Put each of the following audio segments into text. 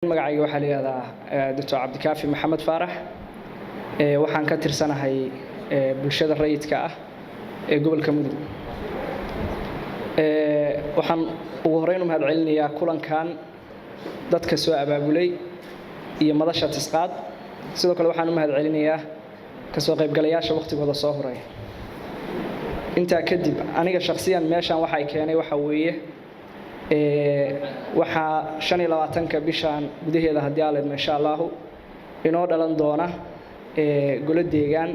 magacayga waxaa la yiraahdaa Dr. Cabdikaafi Maxamed Faarax waxaan ka tirsanahay bulshada rayidka ah ee gobolka Mudug waxaan ugu horeyn u mahadcelinayaa kulankan dadka soo abaabulay iyo madasha tisqaad sidoo kale waxaan u mahadcelinayaa ka soo qaybgalayaasha waqtigooda soo horay inta kadib aniga shakhsiyan meeshan waxa ay keenay waxa weeye waxa 25ka bishan gudaheeda hadii aan leedno insha Allah inoo dhalan doona golo deegaan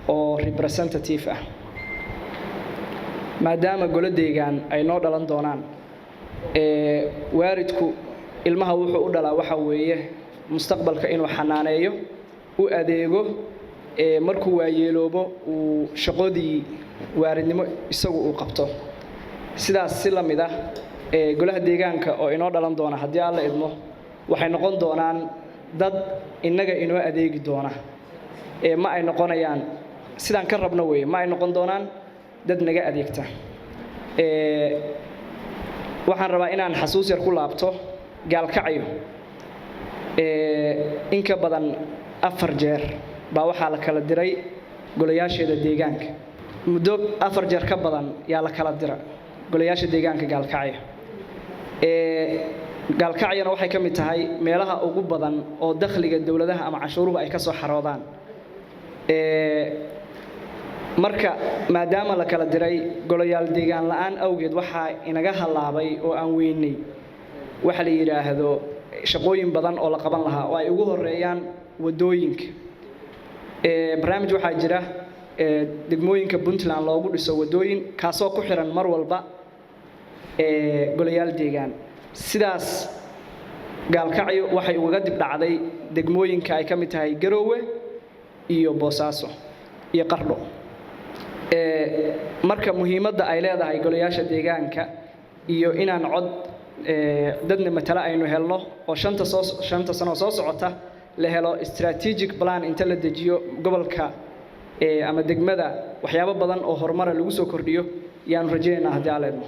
oo representative ah maadaama golo deegaan ay noo dhalan doonaan waaridku ilmaha wuxuu u dhalaa waxa weeye mustaqbalka inuu xanaaneeyo u adeego markuu waayeeloobo uu shaqadii waaridnimo isagu uu qabto sidaas si la mid ah golaha deegaanka oo inoo dhalan doona hadii aan la idmo waxay noqon doonaan dad inaga inoo adeegi doona ma ay noqonayaan sidaan ka rabno weey ma ay noqon doonaan dad naga adeegta waxaan rabaa inaan xasuus yar ku laabto gaalkacyo in ka badan 4 jeer baa waxa la kala diray golayaasheeda deegaanka muddo 4 jeer ka badan yaa la kala diray golayaasha deegaanka gaalkacyo gaalkacyana waxay kamid tahay meelaha ugu badan oo dakhliga dawladaha ama cashuuruhu ay ka soo xaroodaan marka maadaama la kala diray golayaal deegaan la'aan awgeed waxa inaga halaabay oo aan weynay waxa la yiraahdo shaqooyin badan oo la qaban lahaa oo ay ugu horeeyaan wadooyinka barnaamij waxa jira degmooyinka Puntland loogu dhiso wadooyin kaasoo ku xiran mar walba golayaal deegaan sidaas gaalkacyo waxay uga dib dhacday degmooyinka ay kamid tahay Garowe iyo Boosaaso iyo Qardho marka muhiimadda ay leedahay golayaasha deegaanka iyo inaan cod dadna matala aynu helno oo shanta sano soo socota la helo strategic plan inta la dejiyo gobolka ama degmada waxyaabo badan oo horumar lagu soo kordhiyo yaan rajaynaynaa hadii aan leedno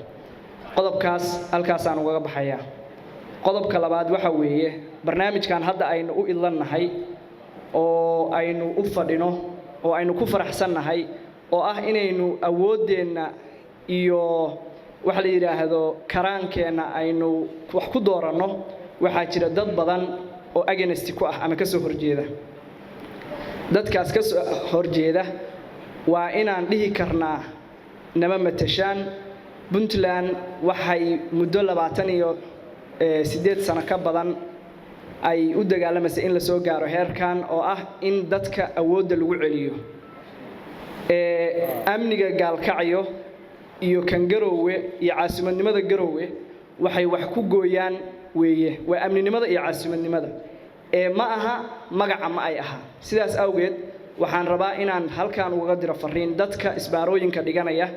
qodobkaas halkaas aan uga baxayaa qodobka labaad waxa weeye barnaamijkan hadda aynu u idlanahay oo aynu u fadhino oo aynu ku faraxsanahay oo ah inaynu awoodeena iyo waxa la yiraahdo karaankeena aynu wax ku doorano waxa jira dad badan oo against ku ah ama ka soo horjeeda dadkaas ka soo horjeeda waa inaan dhihi karnaa nama matashaan Puntland waxay muddo 28 sano ka badan ay u dagaalamaysaa in la soo gaaro heerkan oo ah in dadka awoodda lagu celiyo amniga gaalkacyo iyo kan Garowe iyo caasimadnimada Garowe waxay wax ku gooyaan weeye waa amninimada iyo caasimadnimada ma aha magaca ma ay aha sidaas awgeed waxaan rabaa inaan halkaan uga diro fariin dadka isbaarooyinka dhiganaya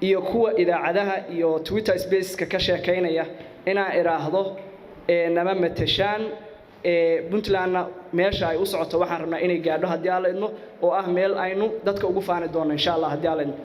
iyo kuwa idaacadaha iyo Twitter Spaces ka sheekeynaya inaan iraahdo nama matashaan Puntland meesha ay u socoto waxaan rabnaa inay gaadho hadii aan la idmo oo ah meel aynu dadka ugu faani doono insha Allah hadii aan la idmo